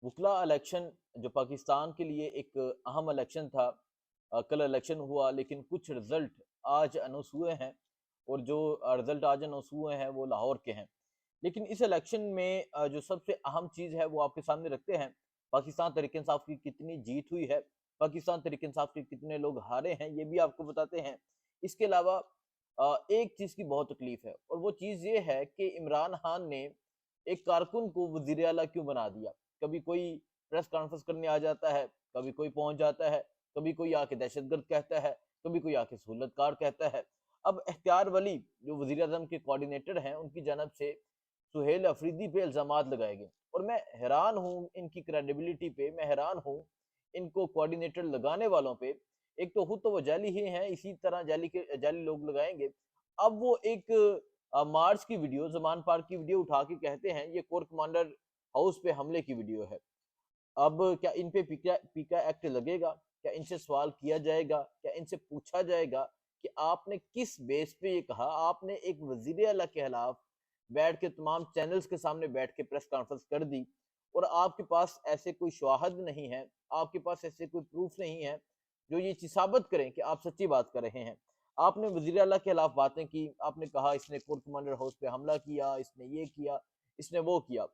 वकला इलेक्शन जो पाकिस्तान के लिए एक अहम इलेक्शन था, कल इलेक्शन हुआ, लेकिन कुछ रिजल्ट आज अनाउंस हुए हैं। और जो रिजल्ट आज अनाउंस हुए हैं वो लाहौर के हैं। लेकिन इस इलेक्शन में जो सबसे अहम चीज़ है वो आपके सामने रखते हैं। पाकिस्तान तहरीक इंसाफ की कितनी जीत हुई है, पाकिस्तान तहरीक इंसाफ के कितने लोग हारे हैं, ये भी आपको बताते हैं। इसके अलावा एक चीज़ की बहुत तकलीफ है, और वो चीज़ ये है कि इमरान खान ने एक कारकुन को वज़ीर आला क्यों बना दिया। कभी कोई प्रेस कॉन्फ्रेंस करने आ जाता है, कभी कोई पहुंच जाता है, कभी कोई आके दहशतगर्द कहता है, कभी कोई आके सहूलतकार कहता है। अब इख्तियार वली जो वज़ीर आज़म के कोऑर्डिनेटर हैं, उनकी जानब से सुहेल अफरीदी पे इल्ज़ामात लगाए गए, और मैं हैरान हूँ इनकी क्रेडिबिलिटी पे, मैं हैरान हूँ इनको कोऑर्डिनेटर लगाने वालों पे। एक तो खुद तो वो जाली ही हैं, इसी तरह जाली लोग लगाएंगे। अब वो एक मार्च की वीडियो, जमान पार्क की वीडियो उठा के कहते हैं ये कोर कमांडर हाउस पे हमले की वीडियो है। अब क्या इन पे पीका पीका एक्ट लगेगा? क्या इनसे सवाल किया जाएगा? क्या इनसे पूछा जाएगा कि आपने किस बेस पे ये कहा? आपने एक वजीर आला के खिलाफ बैठ के तमाम चैनल्स के सामने बैठ के प्रेस कॉन्फ्रेंस कर दी, और आपके पास ऐसे कोई शवाहद नहीं है, आपके पास ऐसे कोई प्रूफ नहीं है जो ये चीज साबित करें कि आप सच्ची बात कर रहे हैं। आपने वजीर आला के खिलाफ बातें की, आपने कहा इसने कोर कमांडर हाउस पे हमला किया, इसने ये किया, इसने वो किया।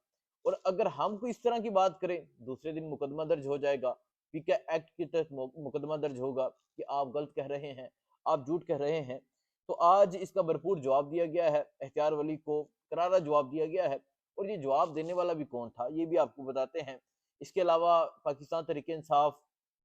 और अगर हम कोई इस तरह की बात करें, दूसरे दिन मुकदमा दर्ज हो जाएगा, पीके एक्ट के तहत मुकदमा दर्ज होगा कि आप गलत कह रहे हैं, आप झूठ कह रहे हैं। तो आज इसका भरपूर जवाब दिया गया है, इख्तियार वली को करारा जवाब दिया गया है। और ये जवाब देने वाला भी कौन था ये भी आपको बताते हैं। इसके अलावा पाकिस्तान तहरीक इंसाफ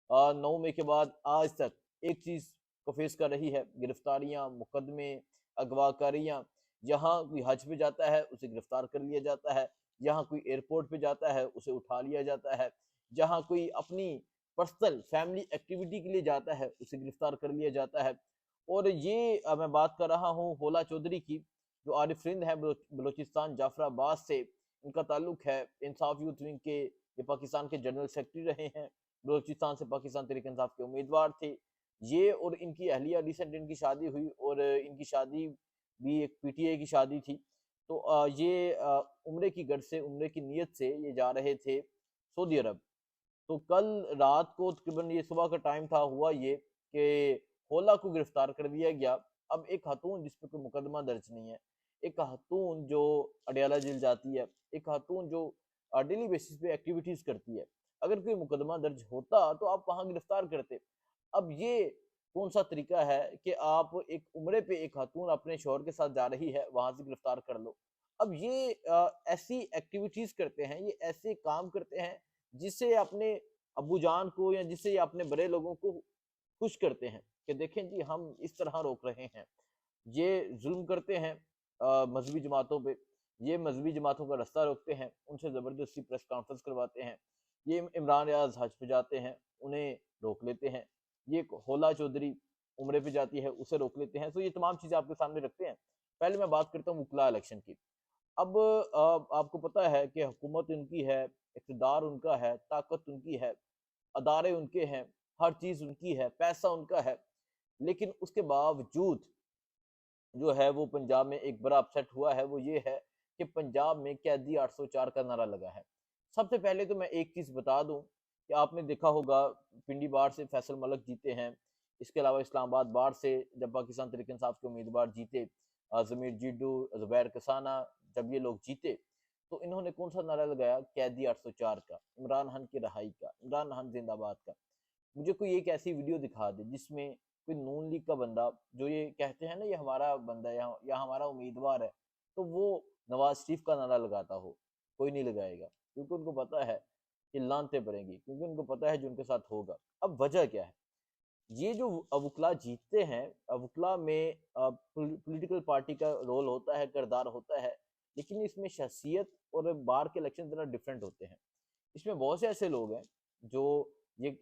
9 मई के बाद आज तक एक चीज को फेस कर रही है, गिरफ्तारियां, मुकदमे, अगवाकारियां। जहां कोई हज पे जाता है उसे गिरफ्तार कर लिया जाता है, जहाँ कोई एयरपोर्ट पे जाता है उसे उठा लिया जाता है, जहाँ कोई अपनी पर्सनल फैमिली एक्टिविटी के लिए जाता है उसे गिरफ्तार कर लिया जाता है। और ये मैं बात कर रहा हूँ होला चौधरी की, जो आरिफ रिंद है बलोचिस्तान जाफराबाद से, इनका ताल्लुक है इंसाफ यूथ विंग के, ये पाकिस्तान के जनरल सेक्रेटरी रहे हैं, बलोचिस्तान से पाकिस्तान तहरीक इंसाफ के उम्मीदवार थे ये। और इनकी अहलिया रिसेंट इनकी शादी हुई, और इनकी शादी भी एक पीटीआई की शादी थी। तो ये उम्रे की गर्ज से, उम्रे की नीयत से ये जा रहे थे सऊदी अरब। तो कल रात को तकरीबन ये सुबह का टाइम था, हुआ ये कि होला को गिरफ्तार कर दिया गया। अब एक खातून जिस पर कोई मुकदमा दर्ज नहीं है, एक खातून जो अडयाला जेल जाती है, एक खातून जो डेली बेसिस पे एक्टिविटीज करती है, अगर कोई मुकदमा दर्ज होता तो आप वहां गिरफ्तार करते। अब ये कौन सा तरीका है कि आप एक उम्रे पे एक खातून अपने शौहर के साथ जा रही है वहां से गिरफ्तार कर लो। अब ये ऐसी एक्टिविटीज करते हैं, ये ऐसे काम करते हैं जिससे अपने अब्बू जान को या जिससे ये अपने बड़े लोगों को खुश करते हैं कि देखें जी हम इस तरह रोक रहे हैं। ये जुल्म करते हैं मजहबी जमातों पे, ये मजहबी जमातों का रास्ता रोकते हैं, उनसे ज़बरदस्ती प्रेस कॉन्फ्रेंस करवाते हैं। ये इमरान रियाज हज पे जाते हैं, उन्हें रोक लेते हैं। ये होला चौधरी उम्रे पे जाती है, उसे रोक लेते हैं। तो ये तमाम चीज़ें आपके सामने रखते हैं। पहले मैं बात करता हूँ वकला इलेक्शन की। अब आपको पता है कि हुकूमत उनकी है, इक़्तिदार उनका है, ताकत उनकी है, अदारे उनके हैं, हर चीज़ उनकी है, पैसा उनका है। लेकिन उसके बावजूद जो है वो पंजाब में एक बड़ा अपसेट हुआ है, वो ये है कि पंजाब में कैदी 804 का नारा लगा है। सबसे पहले तो मैं एक चीज़ बता दूं कि आपने देखा होगा पिंडी बार से फैसल मलक जीते हैं। इसके अलावा इस्लामाबाद बार से जब पाकिस्तान तहरीक इंसाफ के उम्मीदवार जीते, ज़मीर जिड्डू, ज़ुबैर कसाना, जब ये लोग जीते तो इन्होंने कौन सा नारा लगाया? कैदी 804 का, इमरान खान की रहाई का, इमरान खान जिंदाबाद का। मुझे कोई एक ऐसी वीडियो दिखा दे जिसमें कोई नून लीग का बंदा, जो ये कहते हैं ना ये हमारा बंदा है या हमारा उम्मीदवार है, तो वो नवाज शरीफ का नारा लगाता हो। कोई नहीं लगाएगा, क्योंकि उनको पता है कि लानते पड़ेंगी, क्योंकि उनको पता है जो उनके साथ होगा। अब वजह क्या है? ये जो अवकला जीतते हैं, अवकला में पॉलिटिकल पार्टी का रोल होता है, किरदार होता है, लेकिन इसमें शख्सियत और बार के इलेक्शन जरा डिफरेंट होते हैं। इसमें बहुत से ऐसे लोग हैं जो ये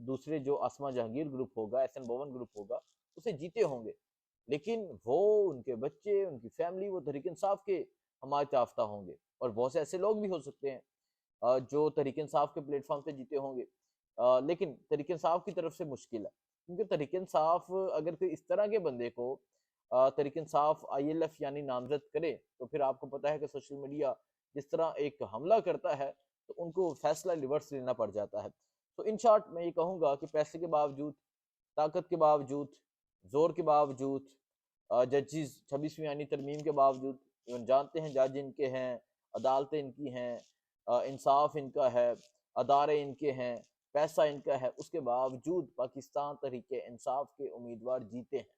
दूसरे जो आसमा जहांगीर ग्रुप होगा, एस एन बोवन ग्रुप होगा, उसे जीते होंगे, लेकिन वो, उनके बच्चे, उनकी फैमिली वो तहरीक इंसाफ के हमारे याफ्ता होंगे। और बहुत से ऐसे लोग भी हो सकते हैं जो तहरीक इंसाफ के प्लेटफॉर्म से जीते होंगे, लेकिन तहरीक इंसाफ की तरफ से मुश्किल है, क्योंकि तहरीक इंसाफ अगर कोई इस तरह के बंदे को तहरीक इंसाफ ILF यानी नामजद करे, तो फिर आपको पता है कि सोशल मीडिया जिस तरह एक हमला करता है, تو ان کو فیصلہ ریورس لینا پڑ جاتا ہے۔ تو ان شارٹ میں یہ کہوں گا کہ پیسے کے باوجود، طاقت کے باوجود، زور کے باوجود، ججز 26ویں آئینی ترمیم کے باوجود، ایون جانتے ہیں جج ان کے ہیں، عدالتیں ان کی ہیں، انصاف ان کا ہے، ادارے ان کے ہیں، پیسہ ان کا ہے، اس کے باوجود پاکستان تحریک انصاف کے امیدوار جیتے ہیں۔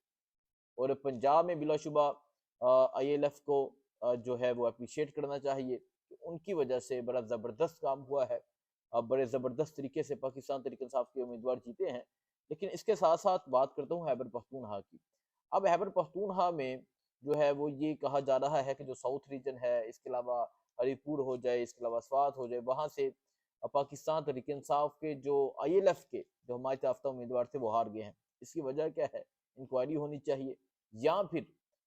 اور پنجاب میں بلا شبہ آئی ایل ایف کو جو ہے وہ اپریشیٹ کرنا چاہیے کہ ان کی وجہ سے بڑا زبردست کام ہوا ہے، بڑے زبردست طریقے سے پاکستان تحریک انصاف کے امیدوار جیتے ہیں۔ لیکن اس کے ساتھ ساتھ بات کرتا ہوں خیبر پختونخوا کی۔ اب خیبر پختونخوا میں جو ہے وہ یہ کہا جا رہا ہے کہ جو ساؤتھ ریجن ہے، اس کے علاوہ ہری پور ہو جائے، اس کے علاوہ سوات ہو جائے، وہاں سے پاکستان تحریک انصاف کے جو آئی ایل ایف کے جو حمایت یافتہ امیدوار تھے وہ ہار گئے ہیں۔ اس کی وجہ کیا ہے؟ انکوائری ہونی چاہیے، یا پھر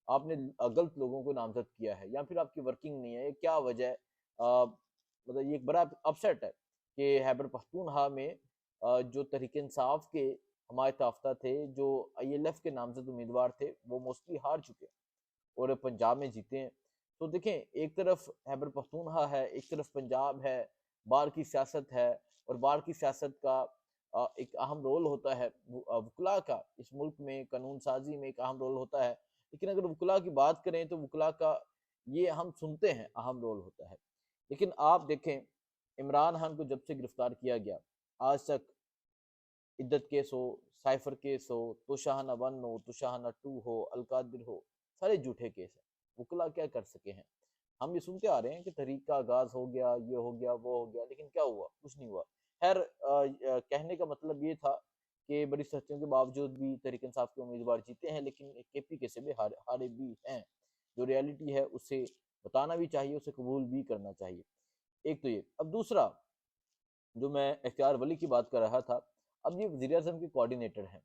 آپ نے غلط لوگوں کو نامزد کیا ہے، یا پھر آپ کی ورکنگ نہیں ہے، کیا وجہ ہے؟ مطلب یہ ایک بڑا اپسیٹ ہے کہ خیبر پختونخوا میں جو تحریک انصاف کے حمایت یافتہ تھے، جو آئی ایل ایف کے نامزد امیدوار تھے، وہ موسٹلی ہار چکے ہیں اور پنجاب میں جیتے ہیں۔ تو دیکھیں، ایک طرف خیبر پختونخوا ہے، ایک طرف پنجاب ہے، باہر کی سیاست ہے، اور باہر کی سیاست کا ایک اہم رول ہوتا ہے، وکلاء کا اس ملک میں قانون سازی میں ایک اہم رول ہوتا ہے۔ لیکن اگر وکلاء کی بات کریں تو وکلاء کا یہ ہم سنتے ہیں اہم رول ہوتا ہے، لیکن آپ دیکھیں عمران خان کو جب سے گرفتار کیا گیا آج تک عدت کیس ہو، سائفر کیس ہو، توشاہانہ 1 ہو، توشاہانہ 2 ہو، القادر ہو، سارے جھوٹے کیس ہیں۔ وکلاء کیا کر سکے ہیں؟ ہم یہ سنتے آ رہے ہیں کہ تحریک کا آغاز ہو گیا، یہ ہو گیا، وہ ہو گیا، لیکن کیا ہوا؟ کچھ نہیں ہوا۔ خیر، کہنے کا مطلب یہ تھا کہ بڑی سختیوں کے باوجود بھی تحریک انصاف کے امیدوار جیتے ہیں، لیکن کے پی کے سے بھی ہارے بھی ہیں۔ جو ریالٹی ہے اسے بتانا بھی چاہیے، اسے قبول بھی کرنا چاہیے۔ ایک تو یہ۔ اب دوسرا جو میں اختیار ولی کی بات کر رہا تھا، اب یہ وزیر اعظم کے کوارڈینیٹر ہیں۔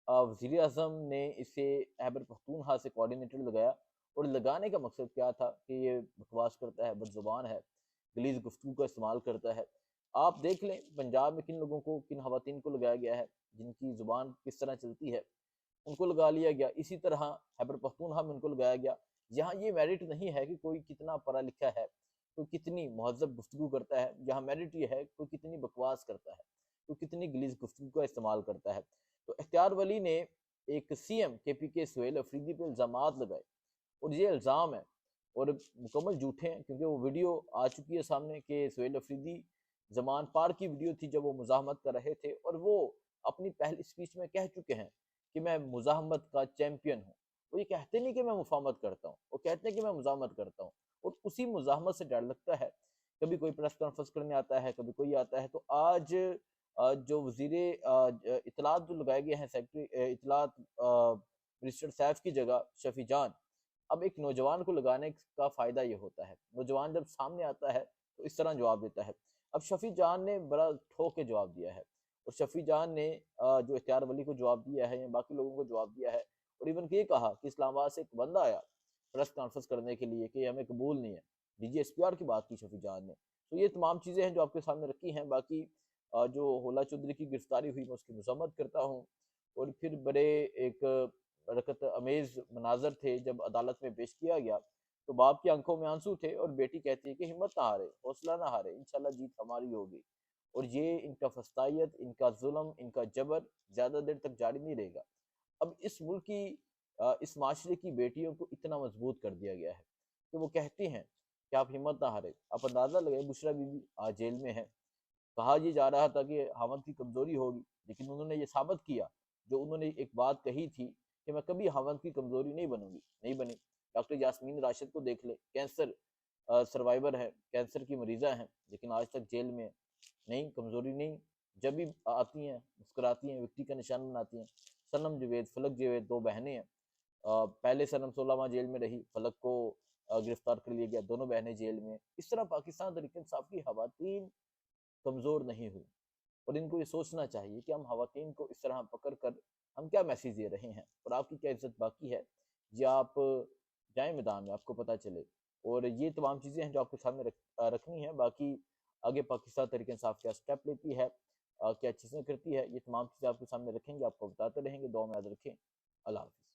وزیر اعظم نے اسے خیبر پختونخوا سے کوارڈینیٹر لگایا، اور لگانے کا مقصد کیا تھا کہ یہ بکواس کرتا ہے، بد زبان ہے، غلیظ گفتگو کا استعمال کرتا ہے۔ آپ دیکھ لیں پنجاب میں کن لوگوں کو، کن خواتین کو لگایا گیا ہے، جن کی زبان کس طرح چلتی ہے، ان کو لگا لیا گیا۔ اسی طرح خیبر پختونخوا میں ان کو لگایا گیا۔ یہاں یہ میرٹ نہیں ہے کہ کوئی کتنا پڑھا لکھا ہے، کوئی کتنی مہذب گفتگو کرتا ہے، یہاں میرٹ یہ ہے کوئی کتنی بکواس کرتا ہے، کوئی کتنی غلیظ گفتگو کا استعمال کرتا ہے۔ تو اختیار ولی نے ایک سی ایم کے پی کے سہیل افریدی پہ الزامات لگائے، اور یہ الزام ہے اور مکمل جھوٹے ہیں، کیونکہ وہ ویڈیو آ چکی ہے سامنے کہ سہیل افریدی زمان پار کی ویڈیو تھی جب وہ مزاحمت کر رہے تھے، اور وہ اپنی پہلی اسپیچ میں کہہ چکے ہیں کہ میں مزاحمت کا چیمپئن ہوں۔ وہ یہ کہتے نہیں کہ میں مفاہمت کرتا ہوں، وہ کہتے ہیں کہ میں مزاحمت کرتا ہوں، اور اسی مزاحمت سے ڈر لگتا ہے۔ کبھی کوئی پریس کانفرنس کرنے آتا ہے، کبھی کوئی آتا ہے۔ تو آج جو وزیر اطلاعات جو لگائے گئے ہیں، سیکرٹری اطلاعات منسٹر سیف کی جگہ شفیع جان، اب ایک نوجوان کو لگانے کا فائدہ یہ ہوتا ہے، نوجوان جب سامنے آتا ہے تو اس طرح جواب دیتا ہے۔ اب شفیع جان نے بڑا ٹھوک کے جواب دیا ہے، اور شفیع جان نے جو اختیار ولی کو جواب دیا ہے یا باقی لوگوں کو جواب دیا ہے، اور ایون کہ یہ کہا کہ اسلام آباد سے ایک بندہ آیا پریس کانفرنس کرنے کے لیے کہ ہمیں قبول نہیں ہے، D G S P R کی بات کی شفیع جان نے۔ تو یہ تمام چیزیں ہیں جو آپ کے سامنے رکھی ہیں۔ باقی جو ہولا چودھری کی گرفتاری ہوئی، میں اس کی مذمت کرتا ہوں، اور پھر بڑے ایک برکت امیز مناظر تھے جب عدالت میں پیش کیا گیا، تو باپ کی آنکھوں میں آنسو تھے، اور بیٹی کہتی ہے کہ ہمت نہ ہارے، حوصلہ نہ ہارے، انشاءاللہ جیت ہماری ہوگی۔ اور یہ ان کا فسطائیت، ان کا ظلم، ان کا جبر زیادہ دیر تک جاری نہیں رہے گا۔ اب اس ملک کی، اس معاشرے کی بیٹیوں کو اتنا مضبوط کر دیا گیا ہے کہ وہ کہتی ہیں کہ آپ ہمت نہ ہارے۔ آپ اندازہ لگائیں، بشرا بی بی آج جیل میں ہے۔ کہا یہ جا رہا تھا کہ خاوند کی کمزوری ہوگی، لیکن انہوں نے یہ ثابت کیا، جو انہوں نے ایک بات کہی تھی کہ میں کبھی خاوند کی کمزوری نہیں بنوں گی، نہیں بنی۔ ڈاکٹر یاسمین راشد کو دیکھ لے، کینسر سروائیور ہے، کینسر کی مریضہ ہیں، لیکن آج تک جیل میں نہیں، کمزوری نہیں۔ جب بھی آتی ہیں مسکراتی ہیں، وکٹری کا نشان بناتی ہیں۔ سنم جاوید، فلک جاوید، 2 بہنیں ہیں۔ پہلے سنم 16 ماہ جیل میں رہی، فلک کو گرفتار کر لیا گیا، دونوں بہنیں جیل میں۔ اس طرح پاکستان تحریک انصاف کی خواتین کمزور نہیں ہوئی، اور ان کو یہ سوچنا چاہیے کہ ہم خواتین کو اس طرح پکڑ کر ہم کیا میسیج دے رہے ہیں، اور آپ کی کیا عزت باقی ہے، یا آپ جائیں میدان میں، آپ کو پتہ چلے۔ اور یہ تمام چیزیں ہیں جو آپ کے سامنے رکھنی ہیں۔ باقی آگے پاکستان تحریک انصاف کیا سٹیپ لیتی ہے، کیا چیزیں کرتی ہے، یہ تمام چیزیں آپ کے سامنے رکھیں گے، آپ کو بتاتے رہیں گے۔ دعا میں یاد رکھیں۔ اللہ حافظ۔